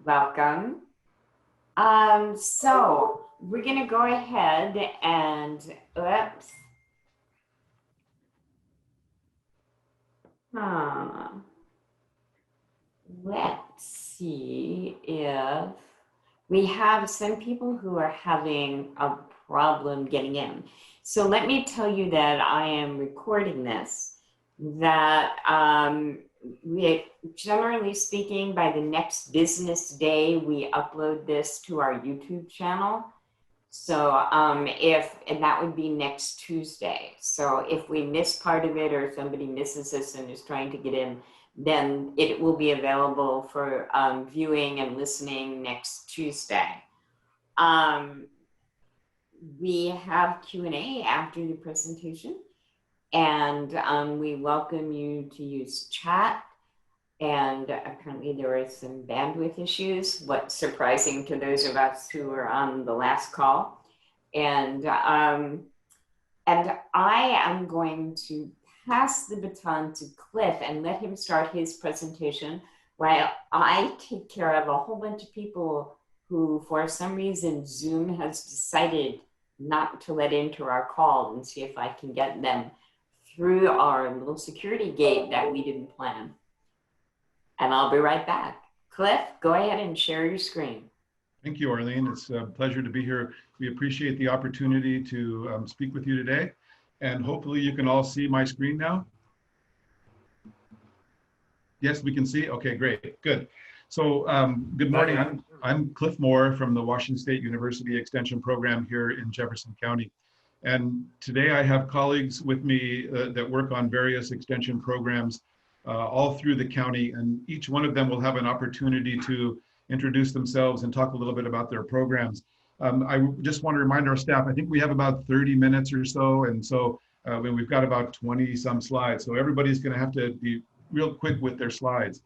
Welcome. So we're going to go ahead and, oops. Let's see if we have some people who are having a problem getting in. So let me tell you that I am recording this, that we, generally speaking, by the next business day, we upload this to our YouTube channel. So and that would be next Tuesday. So if we miss part of it or somebody misses this and is trying to get in, then it will be available for viewing and listening next Tuesday. We have Q&A after the presentation, and we welcome you to use chat. And apparently there were some bandwidth issues, what's surprising to those of us who were on the last call. And I am going to pass the baton to Cliff and let him start his presentation while I take care of a whole bunch of people who, for some reason, Zoom has decided not to let into our call, and see if I can get them through our little security gate that we didn't plan. And I'll be right back. Cliff, go ahead and share your screen. Thank you, Arlene. It's a pleasure to be here. We appreciate the opportunity to speak with you today. And hopefully you can all see my screen now. Yes, we can see. Okay, great, good. So good morning. I'm Cliff Moore from the Washington State University Extension program here in Jefferson County. And today I have colleagues with me that work on various extension programs all through the county, and each one of them will have an opportunity to introduce themselves and talk a little bit about their programs. I just want to remind our staff, I think we have about 30 minutes or so, and so we've got about 20 some slides, so everybody's going to have to be real quick with their slides.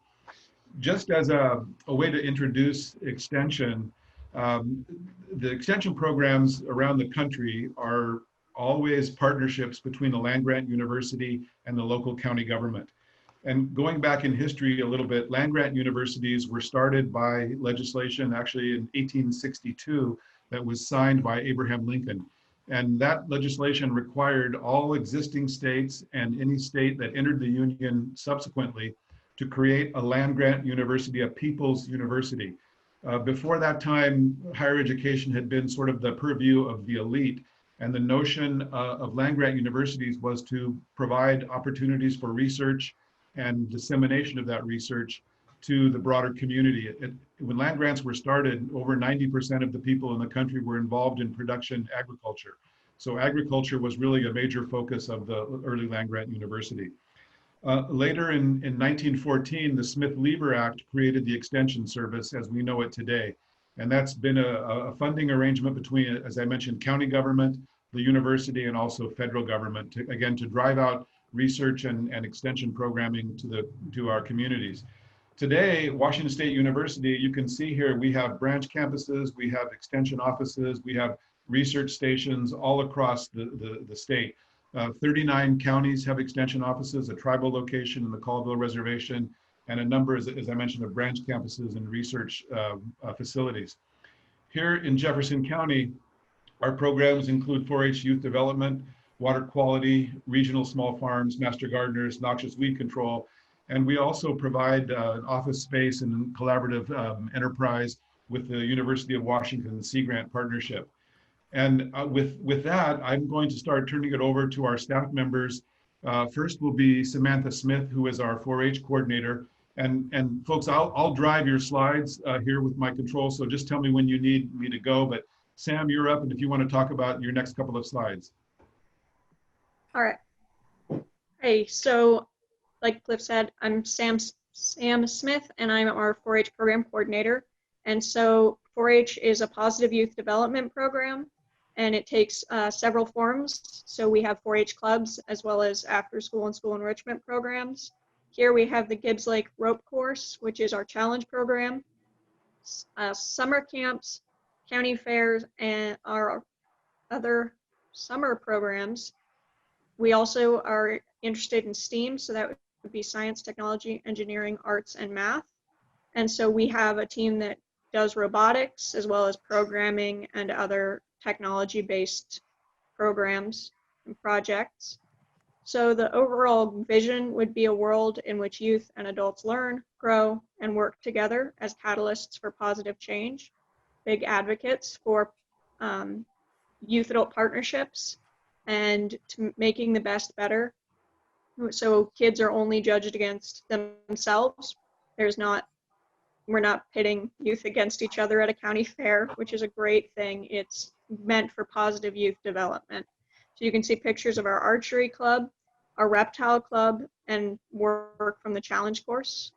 Just as a way to introduce extension, the extension programs around the country are always partnerships between the land-grant university and the local county government. And going back in history a little bit, land-grant universities were started by legislation actually in 1862 that was signed by Abraham Lincoln. And that legislation required all existing states and any state that entered the Union subsequently to create a land-grant university, a people's university. Before that time, higher education had been sort of the purview of the elite. And the notion of land-grant universities was to provide opportunities for research and dissemination of that research to the broader community. When land grants were started, over 90% of the people in the country were involved in production agriculture. So agriculture was really a major focus of the early land grant university. Later in 1914, the Smith-Lever Act created the Extension Service as we know it today. And that's been a funding arrangement between, as I mentioned, county government, the university, and also federal government, to drive out research and extension programming to our communities. Today, Washington State University, you can see here, we have branch campuses, we have extension offices, we have research stations all across the state. 39 counties have extension offices, a tribal location in the Colville Reservation, and a number, as I mentioned, of branch campuses and research facilities. Here in Jefferson County, our programs include 4-H youth development, water quality, regional small farms, master gardeners, noxious weed control. And we also provide office space and collaborative enterprise with the University of Washington Sea Grant Partnership. And with that, I'm going to start turning it over to our staff members. First will be Samantha Smith, who is our 4-H coordinator. And folks, I'll drive your slides here with my control, so just tell me when you need me to go. But Sam, you're up, and if you want to talk about your next couple of slides. All right. Hey, so like Cliff said, I'm Sam Smith, and I'm our 4-H program coordinator. And so 4-H is a positive youth development program, and it takes several forms. So we have 4-H clubs as well as after school and school enrichment programs. Here we have the Gibbs Lake Rope Course, which is our challenge program, summer camps, county fairs, and our other summer programs. We also are interested in STEAM, so that would be science, technology, engineering, arts, and math. And so we have a team that does robotics as well as programming and other technology-based programs and projects. So the overall vision would be a world in which youth and adults learn, grow, and work together as catalysts for positive change, big advocates for youth-adult partnerships, and to making the best better. So kids are only judged against themselves. We're not pitting youth against each other at a county fair, which is a great thing. It's meant for positive youth development. So you can see pictures of our archery club, our reptile club, and work from the challenge course.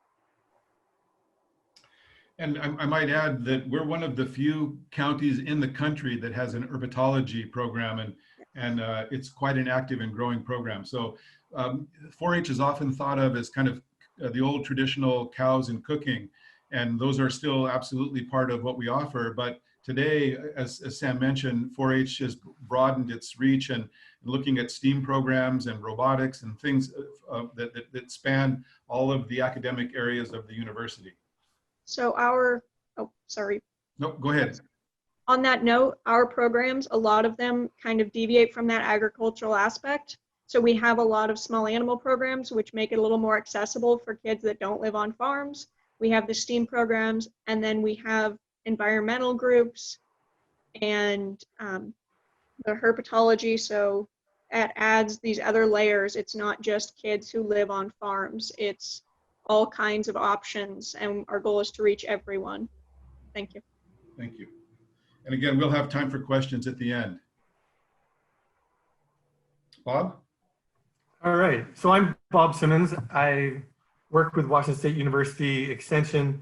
And I might add that we're one of the few counties in the country that has an herpetology program, and it's quite an active and growing program. So 4-H is often thought of as kind of the old traditional cows and cooking, and those are still absolutely part of what we offer. But today, as Sam mentioned, 4-H has broadened its reach and looking at STEAM programs and robotics and things that span all of the academic areas of the university. So sorry. No, go ahead. On that note, our programs, a lot of them kind of deviate from that agricultural aspect. So we have a lot of small animal programs, which make it a little more accessible for kids that don't live on farms. We have the STEAM programs, and then we have environmental groups and the herpetology. So it adds these other layers. It's not just kids who live on farms. It's all kinds of options, and our goal is to reach everyone. Thank you. Thank you. And again, we'll have time for questions at the end. Bob? All right, so I'm Bob Simmons. I work with Washington State University Extension,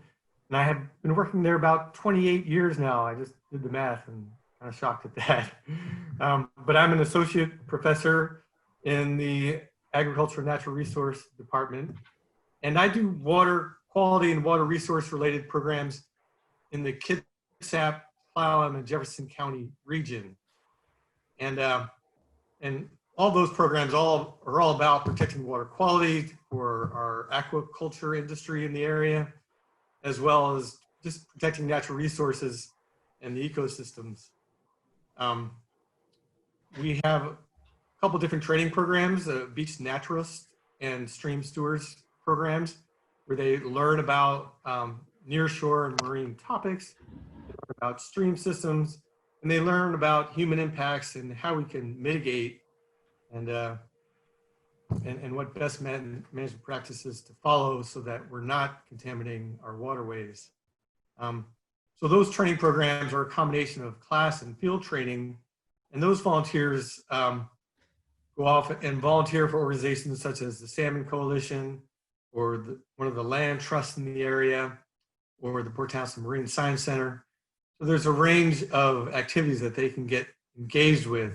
and I have been working there about 28 years now. I just did the math and kind of shocked at that. But I'm an associate professor in the Agriculture and Natural Resource Department, and I do water quality and water resource related programs in the Sept, Plowham, and Jefferson County region. And all those programs are all about protecting water quality for our aquaculture industry in the area, as well as just protecting natural resources and the ecosystems. We have a couple different training programs, beach naturalist and stream stewards programs, where they learn about nearshore and marine topics, they learn about stream systems, and they learn about human impacts and how we can mitigate and what best management practices to follow so that we're not contaminating our waterways. So those training programs are a combination of class and field training, and those volunteers go off and volunteer for organizations such as the Salmon Coalition, or one of the land trusts in the area, or the Port Townsend Marine Science Center. So there's a range of activities that they can get engaged with,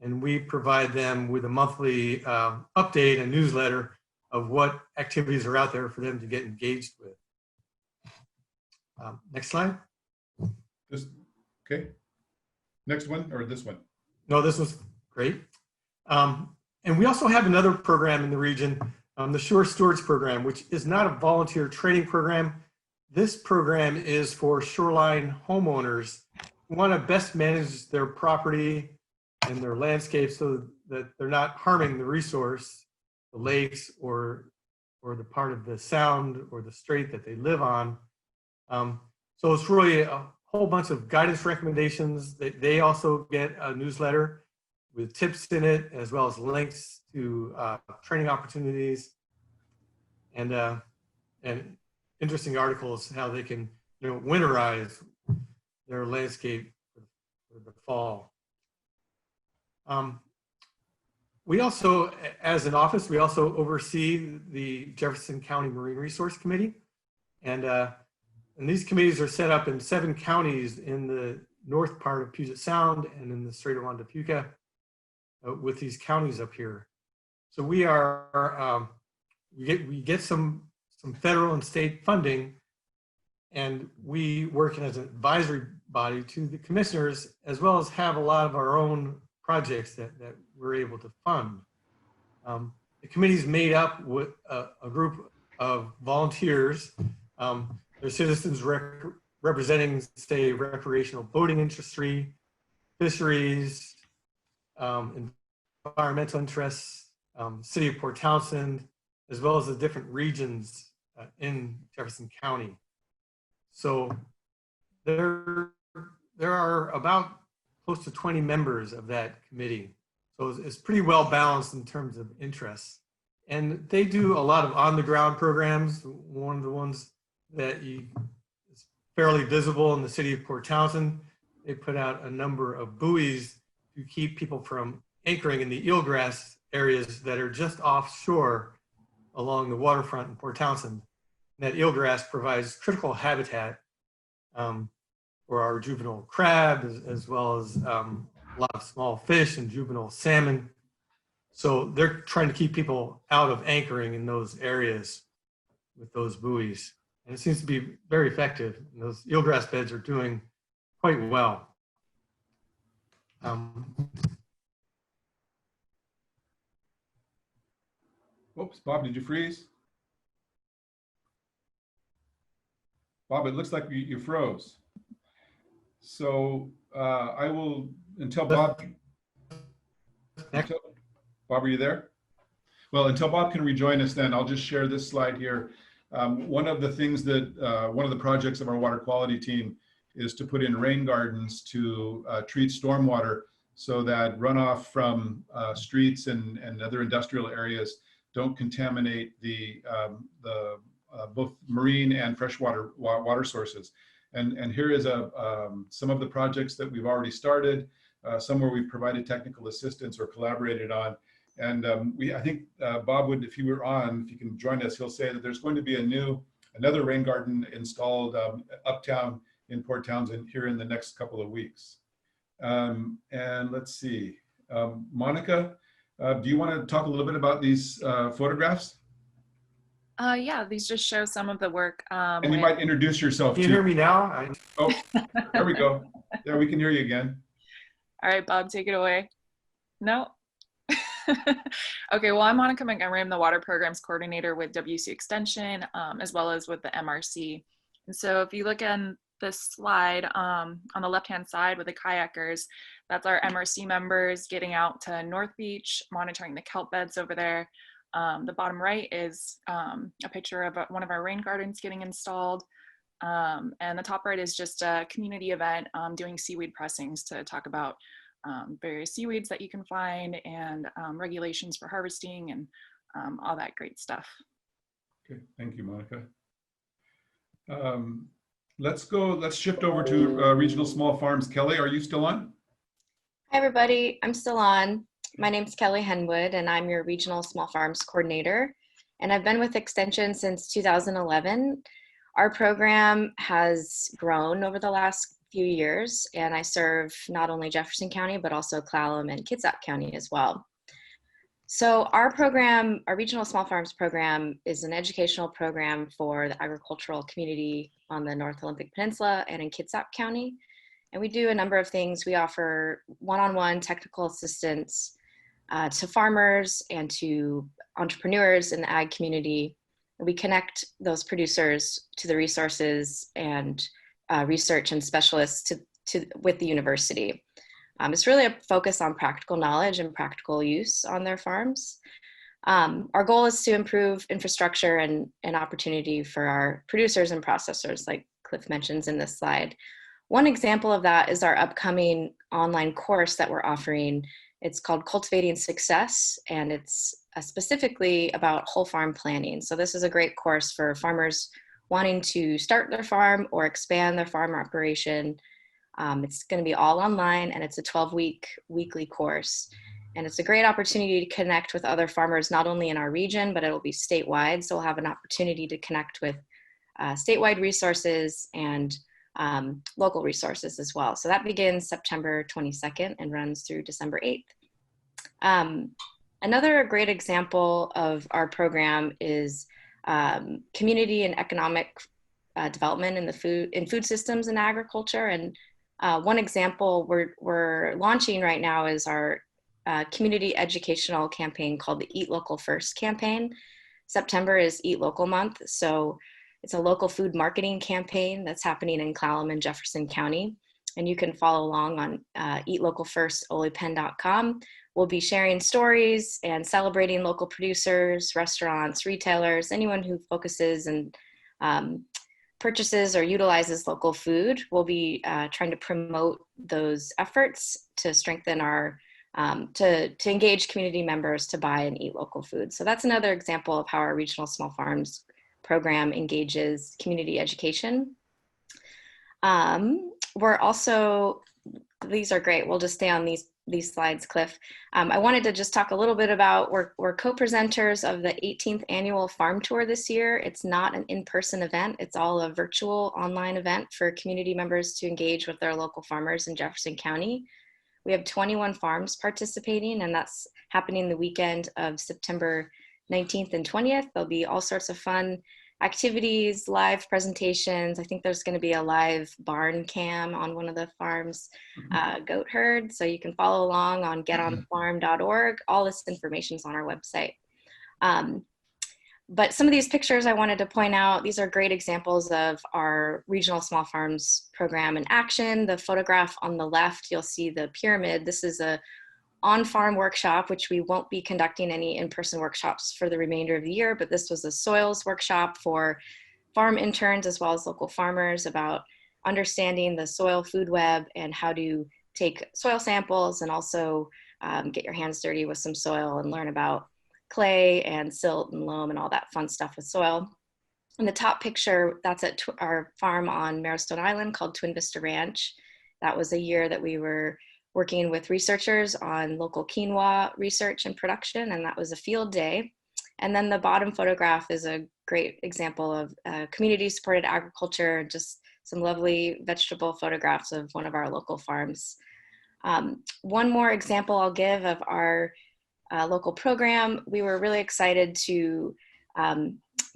and we provide them with a monthly update and newsletter of what activities are out there for them to get engaged with. Next slide. Okay. Next one, or this one? No, this was great. And we also have another program in the region, the Shore Stewards Program, which is not a volunteer training program. This program is for shoreline homeowners who want to best manage their property and their landscape so that they're not harming the resource, the lakes, or the part of the sound or the strait that they live on. So it's really a whole bunch of guidance recommendations. They also get a newsletter with tips in it, as well as links to training opportunities and interesting articles how they can winterize their landscape for the fall. We also, as an office, we also oversee the Jefferson County Marine Resource Committee. And these committees are set up in 7 counties in the north part of Puget Sound and in the Strait of Juan de Fuca with these counties up here. So we are, we get some federal and state funding, and we work as an advisory body to the commissioners, as well as have a lot of our own projects that we're able to fund. The committee is made up with a group of volunteers. They're citizens representing, say, recreational boating industry, fisheries, environmental interests, City of Port Townsend, as well as the different regions in Jefferson County. So there are about close to 20 members of that committee. So it's pretty well balanced in terms of interests. And they do a lot of on-the-ground programs. One of the ones that is fairly visible in the City of Port Townsend, they put out a number of buoys to keep people from anchoring in the eelgrass areas that are just offshore along the waterfront in Port Townsend. And that eelgrass provides critical habitat for our juvenile crab, as well as a lot of small fish and juvenile salmon. So they're trying to keep people out of anchoring in those areas with those buoys. And it seems to be very effective. And those eelgrass beds are doing quite well. Oops, Bob, did you freeze? Bob, it looks like you froze. So I will, until Bob, Bob, are you there? Well, until Bob can rejoin us, then I'll just share this slide here. One of the things that, one of the projects of our water quality team is to put in rain gardens to treat stormwater so that runoff from streets and other industrial areas don't contaminate the both marine and freshwater water sources. And here is some of the projects that we've already started, some where we've provided technical assistance or collaborated on. And I think Bob would, if he were on, if he can join us, he'll say that there's going to be another rain garden installed uptown in Port Townsend here in the next couple of weeks. And let's see, Monica, do you want to talk a little bit about these photographs? Yeah, these just show some of the work. And you might introduce yourself too. Can you hear me now? Oh, there we go. There, we can hear you again. All right, Bob, take it away. No? Okay, well, I'm Monica Montgomery. I'm the Water Programs Coordinator with WSU Extension, as well as with the MRC. And so if you look at this slide on the left-hand side with the kayakers, that's our MRC members getting out to North Beach, monitoring the kelp beds over there. The bottom right is a picture of one of our rain gardens getting installed. And the top right is just a community event doing seaweed pressings to talk about various seaweeds that you can find and regulations for harvesting and all that great stuff. Okay, thank you, Monica. Let's shift over to Regional Small Farms. Kelly, are you still on? Hi, everybody. I'm still on. My name's Kelly Henwood, and I'm your Regional Small Farms Coordinator. And I've been with Extension since 2011. Our program has grown over the last few years, and I serve not only Jefferson County, but also Clallam and Kitsap County as well. So our program, our Regional Small Farms program, is an educational program for the agricultural community on the North Olympic Peninsula and in Kitsap County. And we do a number of things. We offer one-on-one technical assistance to farmers and to entrepreneurs in the ag community. We connect those producers to the resources and research and specialists with the university. It's really a focus on practical knowledge and practical use on their farms. Our goal is to improve infrastructure and opportunity for our producers and processors, like Cliff mentions in this slide. One example of that is our upcoming online course that we're offering. It's called Cultivating Success, and it's specifically about whole farm planning. So this is a great course for farmers wanting to start their farm or expand their farm operation. It's going to be all online, and it's a 12-week weekly course. And it's a great opportunity to connect with other farmers, not only in our region, but it'll be statewide. So we'll have an opportunity to connect with statewide resources and local resources as well. So that begins September 22nd and runs through December 8th. Another great example of our program is community and economic development in food systems and agriculture. And one example we're launching right now is our community educational campaign called the Eat Local First campaign. September is Eat Local Month. So it's a local food marketing campaign that's happening in Clallam and Jefferson County. And you can follow along on eatlocalfirstolipen.com. We'll be sharing stories and celebrating local producers, restaurants, retailers, anyone who focuses and purchases or utilizes local food. We'll be trying to promote those efforts to strengthen our, to engage community members to buy and eat local food. So that's another example of how our Regional Small Farms program engages community education. We're also, these are great. We'll just stay on these slides, Cliff. I wanted to just talk a little bit about, we're co-presenters of the 18th annual farm tour this year. It's not an in-person event. It's all a virtual online event for community members to engage with their local farmers in Jefferson County. We have 21 farms participating, and that's happening the weekend of September 19th and 20th. There'll be all sorts of fun activities, live presentations. I think there's going to be a live barn cam on one of the farms, goat herd. So you can follow along on getonfarm.org. All this information is on our website. But some of these pictures I wanted to point out, these are great examples of our Regional Small Farms program in action. The photograph on the left, you'll see the pyramid. This is a on-farm workshop, which we won't be conducting any in-person workshops for the remainder of the year, but this was a soils workshop for farm interns as well as local farmers about understanding the soil food web and how to take soil samples and also get your hands dirty with some soil and learn about clay and silt and loam and all that fun stuff with soil. In the top picture, that's at our farm on Marrowstone Island called Twin Vista Ranch. That was a year that we were working with researchers on local quinoa research and production, and that was a field day. And then the bottom photograph is a great example of community-supported agriculture, just some lovely vegetable photographs of one of our local farms. One more example I'll give of our local program, we were really excited to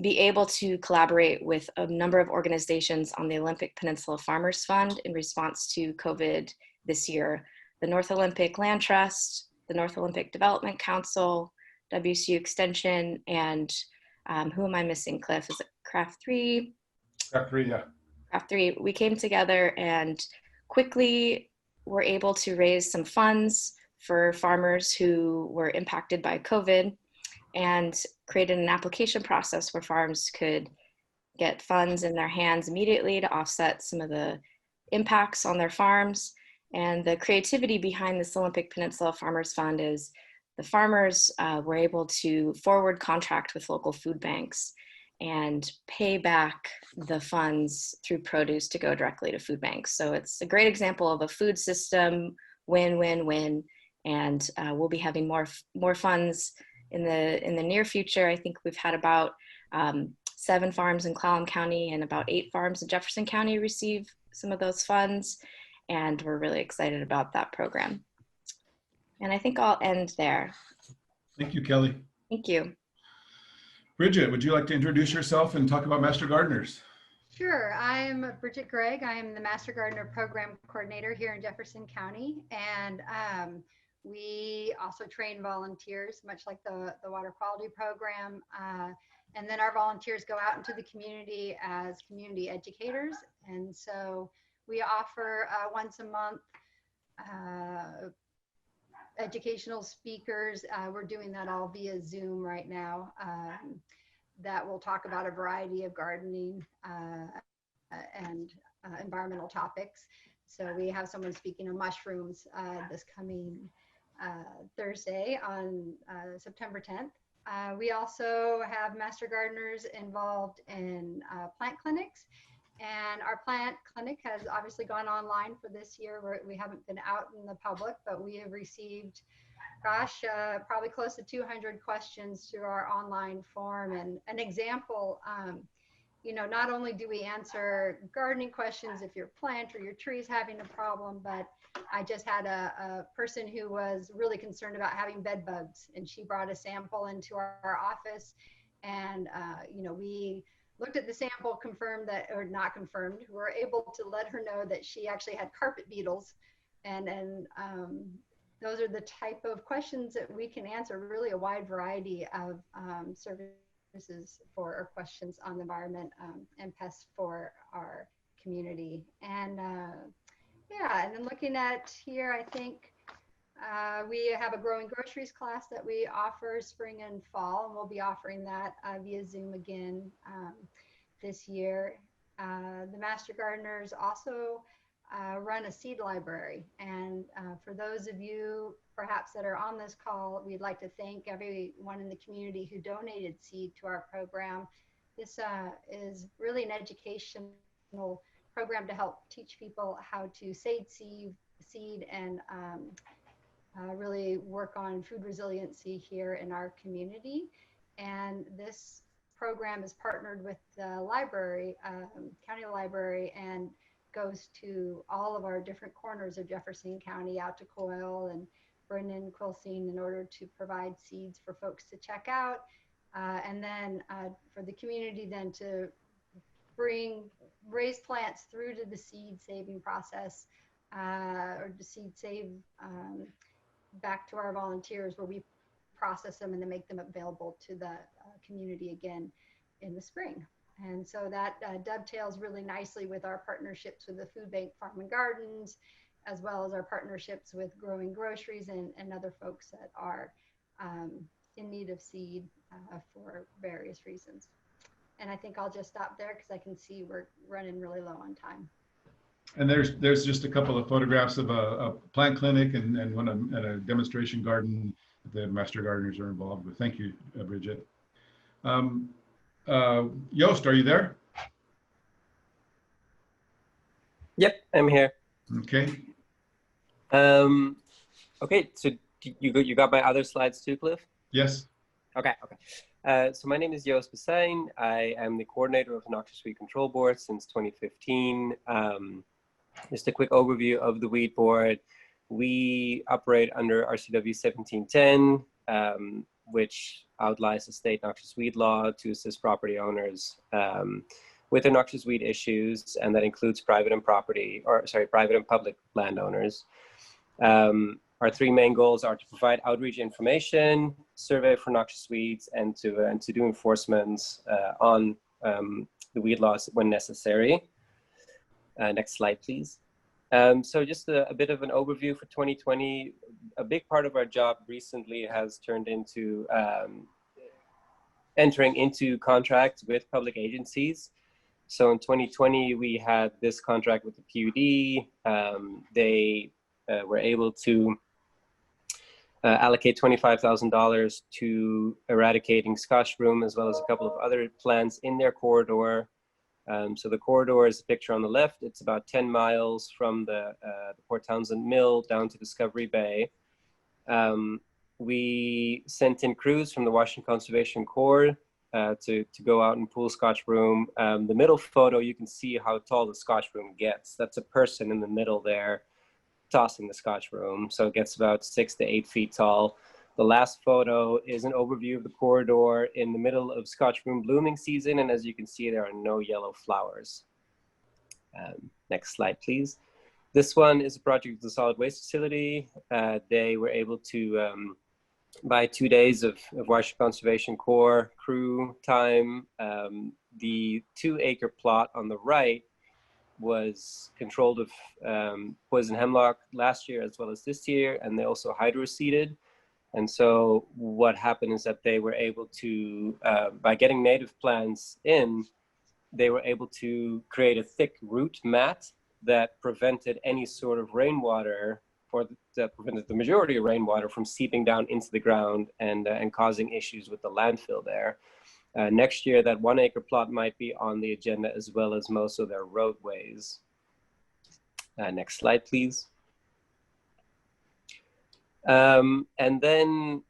be able to collaborate with a number of organizations on the Olympic Peninsula Farmers Fund in response to COVID this year. The North Olympic Land Trust, the North Olympic Development Council, WSU Extension, and who am I missing, Cliff? Is it Craft 3? Craft 3, yeah. Craft 3. We came together and quickly were able to raise some funds for farmers who were impacted by COVID and created an application process where farms could get funds in their hands immediately to offset some of the impacts on their farms. And the creativity behind this Olympic Peninsula Farmers Fund is the farmers were able to forward contract with local food banks and pay back the funds through produce to go directly to food banks. So it's a great example of a food system win-win-win. And we'll be having more funds in the near future. I think we've had about 7 farms in Clallam County and about 8 farms in Jefferson County receive some of those funds. And we're really excited about that program. And I think I'll end there. Thank you, Kelly. Thank you. Bridget, would you like to introduce yourself and talk about Master Gardeners? Sure. I'm Bridget Gregg. I am the Master Gardener Program Coordinator here in Jefferson County. And we also train volunteers, much like the water quality program. And then our volunteers go out into the community as community educators. And so we offer once a month educational speakers. We're doing that all via Zoom right now. That will talk about a variety of gardening and environmental topics. So we have someone speaking on mushrooms this coming Thursday on September 10th. We also have Master Gardeners involved in plant clinics. And our plant clinic has obviously gone online for this year. We haven't been out in the public, but we have received, probably close to 200 questions through our online form. And an example, not only do we answer gardening questions if your plant or your tree is having a problem, but I just had a person who was really concerned about having bed bugs, and she brought a sample into our office, and we looked at the sample, confirmed that, or not confirmed, we're able to let her know that she actually had carpet beetles. And those are the type of questions that we can answer, really a wide variety of services or questions on the environment and pests for our community. And yeah, and then looking at here, I think we have a growing groceries class that we offer spring and fall, and we'll be offering that via Zoom again this year. The Master Gardeners also run a seed library, and for those of you perhaps that are on this call, we'd like to thank everyone in the community who donated seed to our program. This is really an educational program to help teach people how to save seed and really work on food resiliency here in our community. And this program is partnered with the library, county library, and goes to all of our different corners of Jefferson County, out to Coyle and Brennan, Quilcene, in order to provide seeds for folks to check out. And then for the community then to raise plants through to the seed saving process, or the seed save back to our volunteers, where we process them and then make them available to the community again in the spring. And so that dovetails really nicely with our partnerships with the Food Bank Farm and Gardens, as well as our partnerships with Growing Groceries and other folks that are in need of seed for various reasons. And I think I'll just stop there because I can see we're running really low on time. And there's just a couple of photographs of a plant clinic and one at a demonstration garden that the Master Gardeners are involved with. Thank you, Bridget. Joost, are you there? Yep, I'm here. Okay. Okay, so you got my other slides too, Cliff? Yes. Okay. So my name is Joost Besijn. I am the coordinator of the Noxious Weed Control Board since 2015. Just a quick overview of the weed board. We operate under RCW 1710, which outlines the state noxious weed law to assist property owners with their noxious weed issues, and that includes private and public landowners. Our three main goals are to provide outreach information, survey for noxious weeds, and to do enforcement on the weed laws when necessary. Next slide, please. So just a bit of an overview for 2020. A big part of our job recently has turned into entering into contracts with public agencies. So in 2020, we had this contract with the PUD. They were able to allocate $25,000 to eradicating Scotch broom, as well as a couple of other plants in their corridor. So the corridor is the picture on the left. It's about 10 miles from the Port Townsend Mill down to Discovery Bay. We sent in crews from the Washington Conservation Corps to go out and pull Scotch broom. The middle photo, you can see how tall the Scotch broom gets. That's a person in the middle there tossing the Scotch broom. So it gets about 6 to 8 feet tall. The last photo is an overview of the corridor in the middle of Scotch broom blooming season. And as you can see, there are no yellow flowers. Next slide, please. This one is a project of the solid waste facility. They were able to buy 2 days of Washington Conservation Corps crew time. The 2-acre plot on the right was controlled of poison hemlock last year as well as this year, and they also hydroseeded. And so what happened is that they were able to, by getting native plants in, they were able to create a thick root mat that prevented any sort of rainwater, or that prevented the majority of rainwater from seeping down into the ground and causing issues with the landfill there. Next year, that 1-acre plot might be on the agenda, as well as most of their roadways. Next slide, please. And then,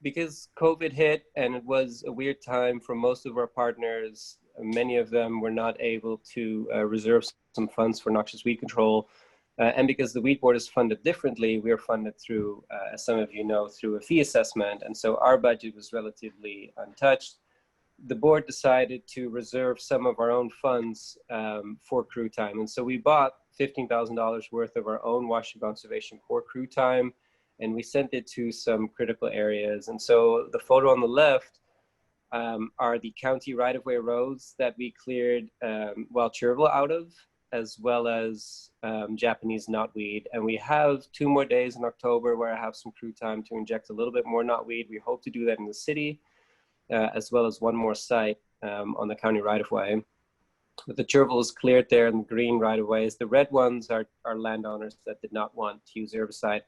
because COVID hit and it was a weird time for most of our partners, many of them were not able to reserve some funds for noxious weed control. And because the weed board is funded differently, we are funded through, as some of you know, through a fee assessment. And so our budget was relatively untouched. The board decided to reserve some of our own funds for crew time. And so we bought $15,000 worth of our own Washington Conservation Corps crew time, and we sent it to some critical areas. And so the photo on the left are the county right-of-way roads that we cleared wild chervil out of, as well as Japanese knotweed. And we have 2 more days in October where I have some crew time to inject a little bit more knotweed. We hope to do that in the city, as well as 1 more site on the county right-of-way. But the chervil is cleared there in the green right-of-ways. The red ones are landowners that did not want to use herbicide.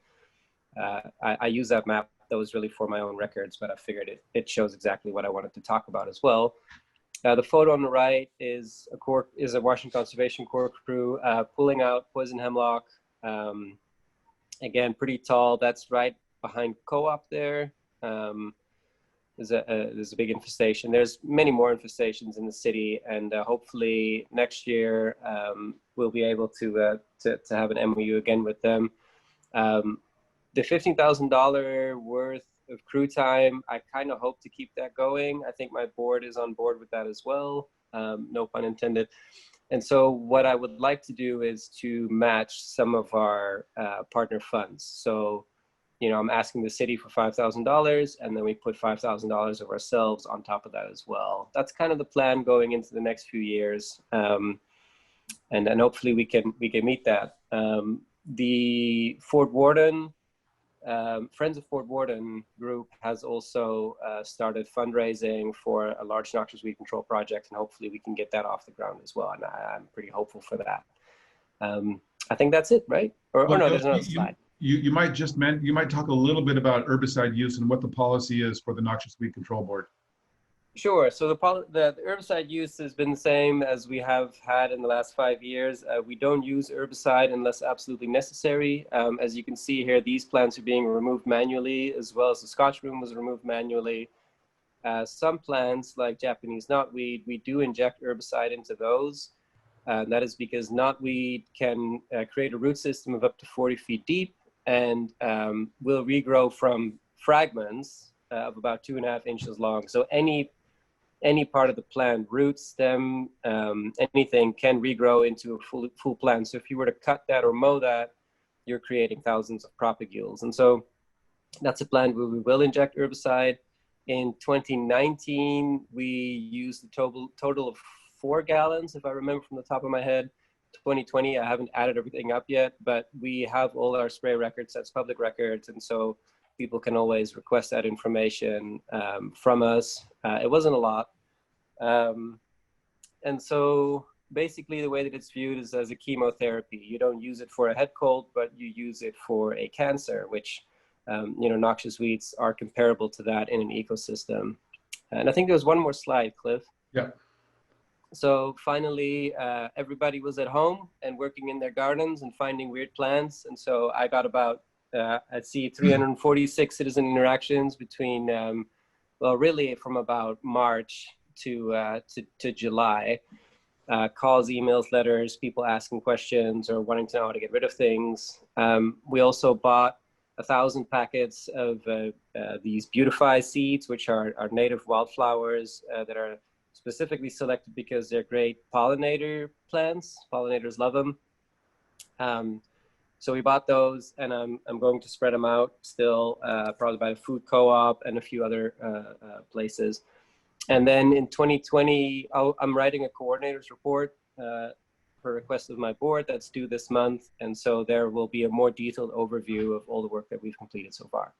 I use that map. That was really for my own records, but I figured it shows exactly what I wanted to talk about as well. The photo on the right is a Washington Conservation Corps crew pulling out poison hemlock. Again, pretty tall. That's right behind co-op there. There's a big infestation. There's many more infestations in the city, and hopefully next year we'll be able to have an MOU again with them. The $15,000 worth of crew time, I kind of hope to keep that going. I think my board is on board with that as well, no pun intended. And so what I would like to do is to match some of our partner funds. So, I'm asking the city for $5,000, and then we put $5,000 of ourselves on top of that as well. That's kind of the plan going into the next few years, and hopefully we can meet that. The Fort Worden, Friends of Fort Worden group has also started fundraising for a large noxious weed control project, and hopefully we can get that off the ground as well. And I'm pretty hopeful for that. I think that's it, right? Or no, there's another slide. You might talk a little bit about herbicide use and what the policy is for the Noxious Weed Control Board. Sure. So the herbicide use has been the same as we have had in the last 5 years. We don't use herbicide unless absolutely necessary. As you can see here, these plants are being removed manually, as well as the Scotch broom was removed manually. Some plants, like Japanese knotweed, we do inject herbicide into those. That is because knotweed can create a root system of up to 40 feet deep, and will regrow from fragments of about 2.5 inches long. So any part of the plant, root, stem, anything can regrow into a full plant. So if you were to cut that or mow that, you're creating thousands of propagules. And so that's a plant where we will inject herbicide. In 2019, we used a total of 4 gallons, if I remember from the top of my head. 2020, I haven't added everything up yet, but we have all our spray records, that's public records, and so people can always request that information from us. It wasn't a lot. And so basically the way that it's viewed is as a chemotherapy. You don't use it for a head cold, but you use it for a cancer, which, noxious weeds are comparable to that in an ecosystem. And I think there was one more slide, Cliff. Yeah. So finally, everybody was at home and working in their gardens and finding weird plants. And so I got about, I'd see 346 citizen interactions between, really from about March to July. Calls, emails, letters, people asking questions or wanting to know how to get rid of things. We also bought 1,000 packets of these beautify seeds, which are native wildflowers that are specifically selected because they're great pollinator plants. Pollinators love them. So we bought those, and I'm going to spread them out still, probably by a food co-op and a few other places. And then in 2020, I'm writing a coordinator's report per request of my board that's due this month. And so there will be a more detailed overview of all the work that we've completed so far.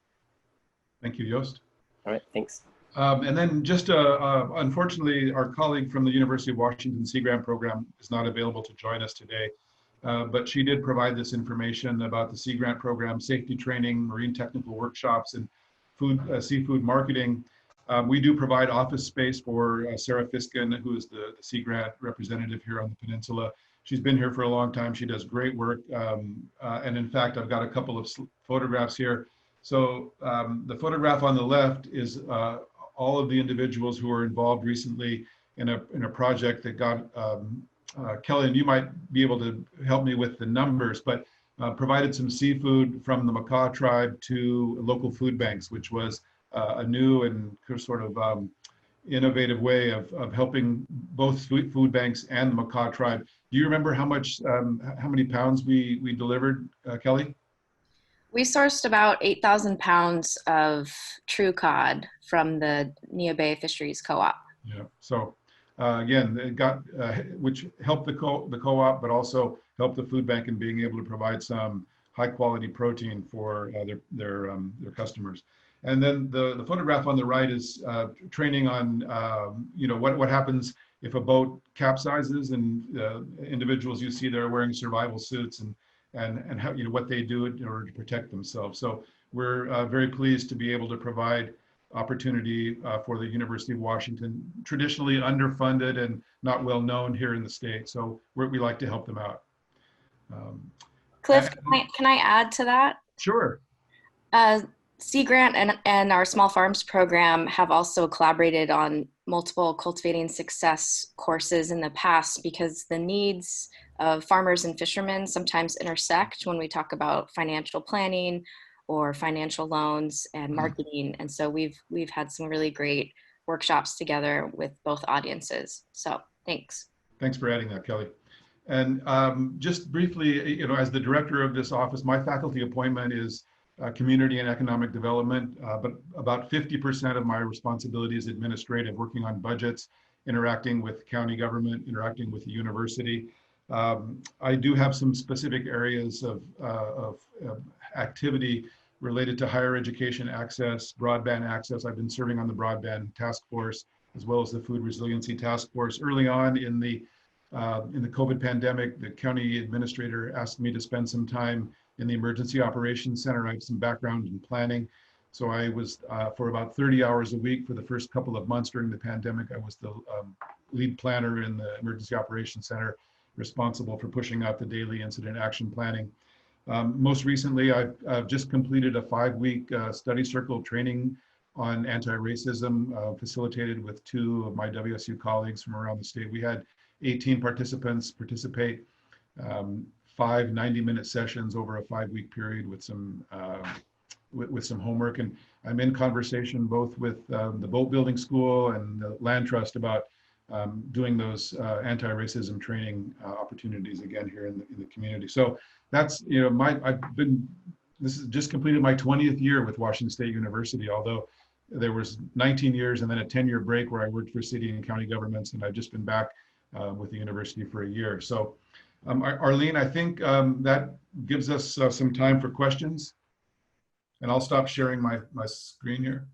Thank you, Joost. All right, thanks. And then just unfortunately, our colleague from the University of Washington Sea Grant program is not available to join us today, but she did provide this information about the Sea Grant program, safety training, marine technical workshops, and seafood marketing. We do provide office space for Sarah Fiskin, who is the Sea Grant representative here on the peninsula. She's been here for a long time. She does great work. And in fact, I've got a couple of photographs here. So the photograph on the left is all of the individuals who were involved recently in a project that got, Kelly, and you might be able to help me with the numbers, but provided some seafood from the Makah tribe to local food banks, which was a new and sort of innovative way of helping both food banks and the Makah tribe. Do you remember how many pounds we delivered, Kelly? We sourced about 8,000 pounds of true cod from the Neah Bay Fisheries Co-op. Yeah. So again, it got which helped the co-op, but also helped the food bank in being able to provide some high quality protein for their customers. And then the photograph on the right is training on what happens if a boat capsizes, and individuals you see there are wearing survival suits and how, what they do in order to protect themselves. So we're very pleased to be able to provide opportunity for the University of Washington, traditionally underfunded and not well known here in the state. So we like to help them out. Cliff, can I add to that? Sure. Sea Grant and our Small Farms program have also collaborated on multiple cultivating success courses in the past, because the needs of farmers and fishermen sometimes intersect when we talk about financial planning or financial loans and marketing. And so we've had some really great workshops together with both audiences. So thanks. Thanks for adding that, Kelly. And just briefly, as the director of this office, my faculty appointment is community and economic development, but about 50% of my responsibility is administrative, working on budgets, interacting with county government, interacting with the university. I do have some specific areas of activity related to higher education access, broadband access. I've been serving on the broadband task force as well as the food resiliency task force. Early on in the COVID pandemic, the county administrator asked me to spend some time in the emergency operations center. I have some background in planning. So I was, for about 30 hours a week for the first couple of months during the pandemic, I was the lead planner in the emergency operations center, responsible for pushing out the daily incident action planning. Most recently, I've just completed a 5-week study circle training on anti-racism, facilitated with 2 of my WSU colleagues from around the state. We had 18 participants participate, 5 90-minute sessions over a 5-week period with some homework. And I'm in conversation both with the boat building school and the land trust about doing those anti-racism training opportunities again here in the community. So that's, this has just completed my 20th year with Washington State University, although there was 19 years and then a 10-year break where I worked for city and county governments, and I've just been back with the university for a year. So Arlene, I think that gives us some time for questions, and I'll stop sharing my screen here.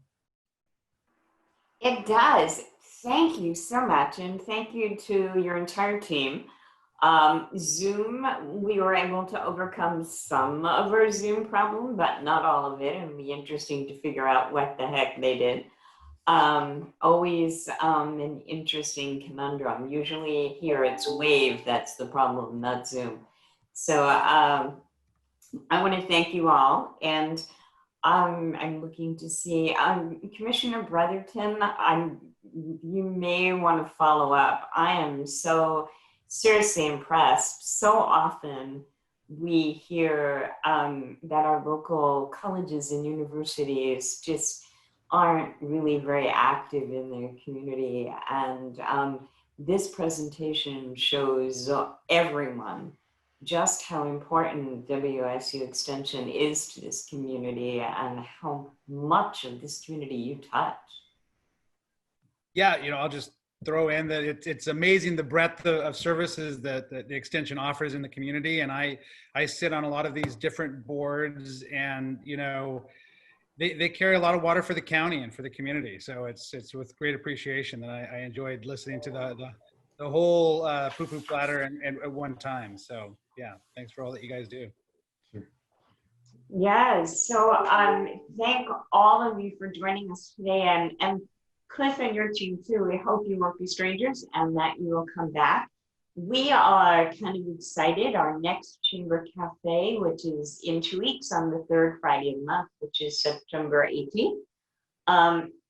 It does. Thank you so much. And thank you to your entire team. Zoom, we were able to overcome some of our Zoom problem, but not all of it. It'll be interesting to figure out what the heck they did. Always an interesting conundrum. Usually here it's Wave that's the problem, not Zoom. So I want to thank you all. And I'm looking to see Commissioner Brotherton. You may want to follow up. I am so seriously impressed. So often we hear that our local colleges and universities just aren't really very active in their community. And this presentation shows everyone just how important WSU Extension is to this community and how much of this community you touch. Yeah, I'll just throw in that it's amazing the breadth of services that the Extension offers in the community. And I sit on a lot of these different boards, and they carry a lot of water for the county and for the community. So it's with great appreciation that I enjoyed listening to the whole poo-poo platter at one time. So yeah, thanks for all that you guys do. Sure. Yes, so thank all of you for joining us today, and Cliff and your team too. We hope you won't be strangers and that you will come back. We are kind of excited. Our next Chamber Cafe, which is in 2 weeks on the 3rd Friday of the month, which is September 18th,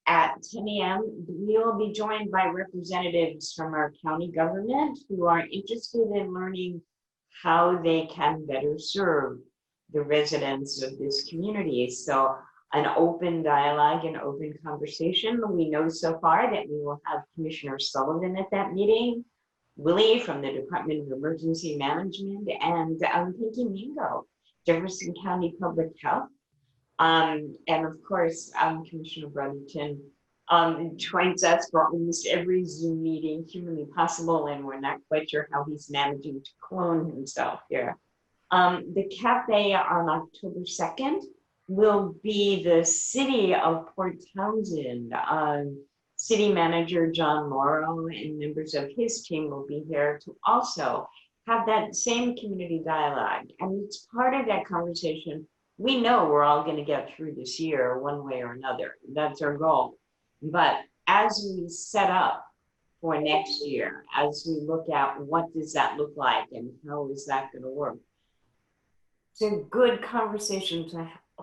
at 10 a.m. We will be joined by representatives from our county government who are interested in learning how they can better serve the residents of this community. So an open dialogue and open conversation. We know so far that we will have Commissioner Sullivan at that meeting, Willie from the Department of Emergency Management, and Pinky Mingo. Jefferson County Public Health. And of course, Commissioner Brotherton joins us for almost every Zoom meeting humanly possible, and we're not quite sure how he's managing to clone himself here. The cafe on October 2nd will be the city of Port Townsend. City manager John Morrow and members of his team will be here to also have that same community dialogue. And it's part of that conversation. We know we're all going to get through this year one way or another. That's our goal. But as we set up for next year, as we look at what does that look like and how is that going to work, it's a good conversation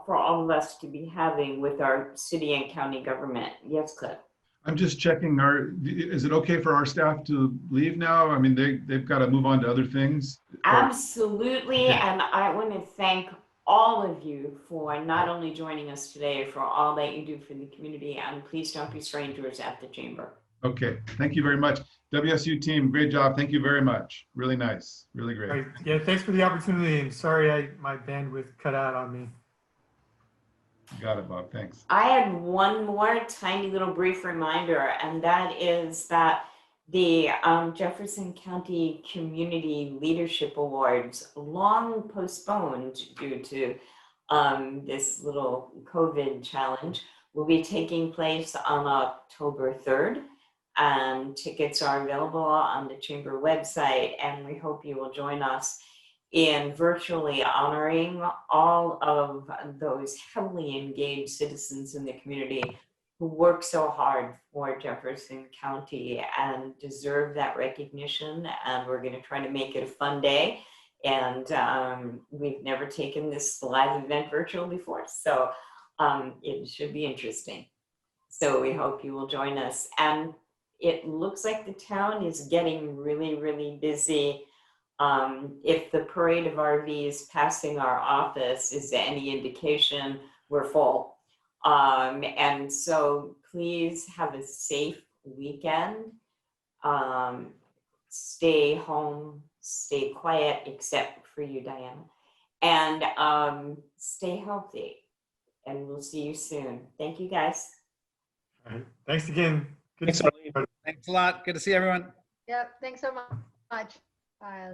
for all of us to be having with our city and county government. Yes, Cliff? I'm just checking is it okay for our staff to leave now? I mean, they've got to move on to other things. Absolutely. Yeah. And I want to thank all of you for not only joining us today, for all that you do for the community, and please don't be strangers at the chamber. Okay, thank you very much. WSU team, great job. Thank you very much. Really nice, really great. Right. Yeah, thanks for the opportunity, and sorry my bandwidth cut out on me. Got it, Bob, thanks. I had one more tiny little brief reminder, and that is that the Jefferson County Community Leadership Awards, long postponed due to this little COVID challenge, will be taking place on October 3rd. And tickets are available on the chamber website, and we hope you will join us in virtually honoring all of those heavily engaged citizens in the community who work so hard for Jefferson County and deserve that recognition. And we're going to try to make it a fun day. And we've never taken this live event virtual before, so it should be interesting. So we hope you will join us. And it looks like the town is getting really, really busy. If the parade of RVs passing our office is any indication, we're full. And so please have a safe weekend. Stay home, stay quiet, except for you, Diana. And stay healthy. And we'll see you soon. Thank you, guys. All right. Thanks again. Good Thanks, to see Thanks a lot. Good to see everyone. Yep, thanks so much. Bye.